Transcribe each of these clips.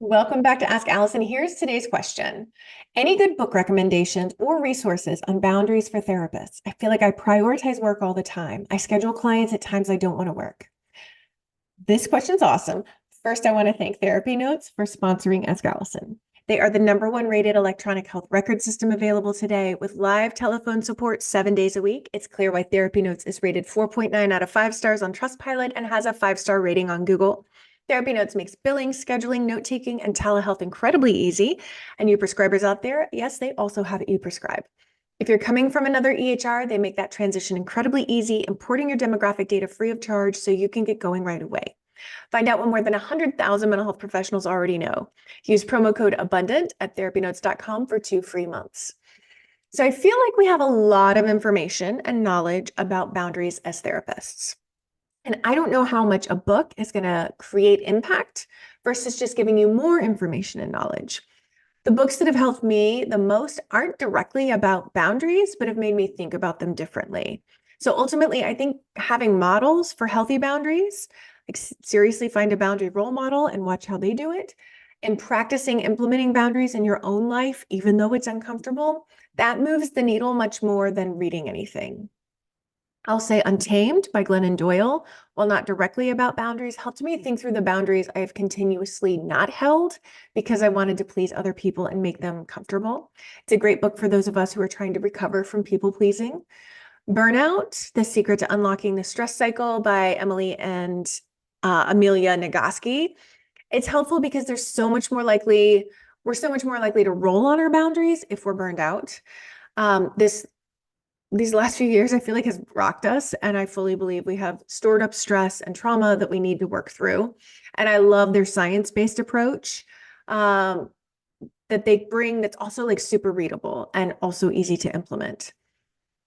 Welcome back to Ask Allison. Here's today's question. Any good book recommendations or resources on boundaries for therapists? I feel like I prioritize work all the time. I schedule clients at times I don't want to work. This question's awesome. First, I want to thank Therapy Notes for sponsoring Ask Allison. They are the #1 rated electronic health record system available today with live telephone support 7 days a week. It's clear why Therapy Notes is rated 4.9 out of 5 stars on Trustpilot and has a 5-star rating on Google. Therapy Notes makes billing, scheduling, note-taking, and telehealth incredibly easy. And you prescribers out there, yes, they also have ePrescribe. If you're coming from another EHR, they make that transition incredibly easy, importing your demographic data free of charge so you can get going right away. Find out what more than 100,000 mental health professionals already know. Use promo code ABUNDANT at therapynotes.com for 2 free months. So I feel like we have a lot of information and knowledge about boundaries as therapists. And I don't know how much a book is going to create impact versus just giving you more information and knowledge. The books that have helped me the most aren't directly about boundaries, but have made me think about them differently. So ultimately, I think having models for healthy boundaries, like seriously find a boundary role model and watch how they do it, and practicing implementing boundaries in your own life, even though it's uncomfortable, that moves the needle much more than reading anything. I'll say Untamed by Glennon Doyle, while not directly about boundaries, helped me think through the boundaries I have continuously not held because I wanted to please other people and make them comfortable. It's a great book for those of us who are trying to recover from people pleasing. Burnout, The Secret to Unlocking the Stress Cycle by Emily and Amelia Nagoski. It's helpful because we're so much more likely to roll on our boundaries if we're burned out. These last few years, I feel like has rocked us. And I fully believe we have stored up stress and trauma that we need to work through. And I love their science-based approach that they bring that's also like super readable and also easy to implement.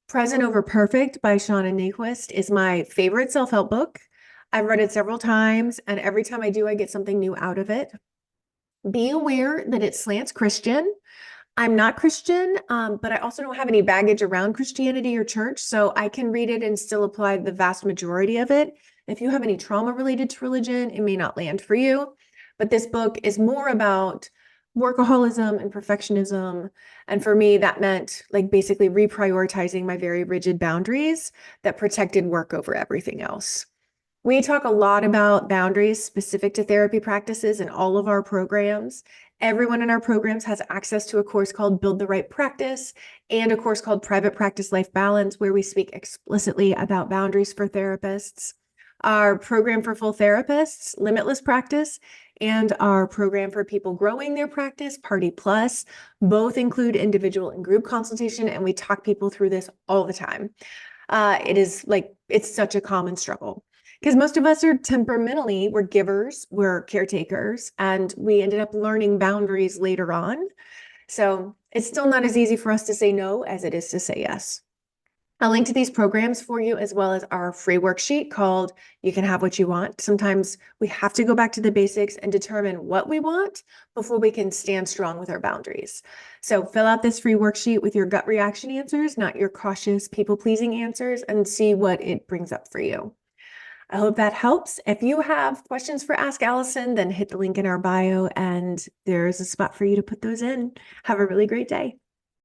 Present Over Perfect by Shauna Nyquist is my favorite self-help book. I've read it several times, and every time I do, I get something new out of it. Be aware that it slants Christian. I'm not Christian, but I also don't have any baggage around Christianity or church, so I can read it and still apply the vast majority of it. If you have any trauma related to religion, it may not land for you. But this book is more about workaholism and perfectionism. And for me, that meant like basically reprioritizing my very rigid boundaries that protected work over everything else. We talk a lot about boundaries specific to therapy practices in all of our programs. Everyone in our programs has access to a course called Build the Right Practice and a course called Private Practice Life Balance, where we speak explicitly about boundaries for therapists. Our program for full therapists, Limitless Practice, and our program for people growing their practice, Party Plus, both include individual and group consultation, and we talk people through this all the time. It's such a common struggle. Because most of us are temperamentally, we're givers, we're caretakers, and we ended up learning boundaries later on. So it's still not as easy for us to say no as it is to say yes. I'll link to these programs for you as well as our free worksheet called You Can Have What You Want. Sometimes we have to go back to the basics and determine what we want before we can stand strong with our boundaries. So fill out this free worksheet with your gut reaction answers, not your cautious people-pleasing answers, and see what it brings up for you. I hope that helps. If you have questions for Ask Allison, then hit the link in our bio and there's a spot for you to put those in. Have a really great day.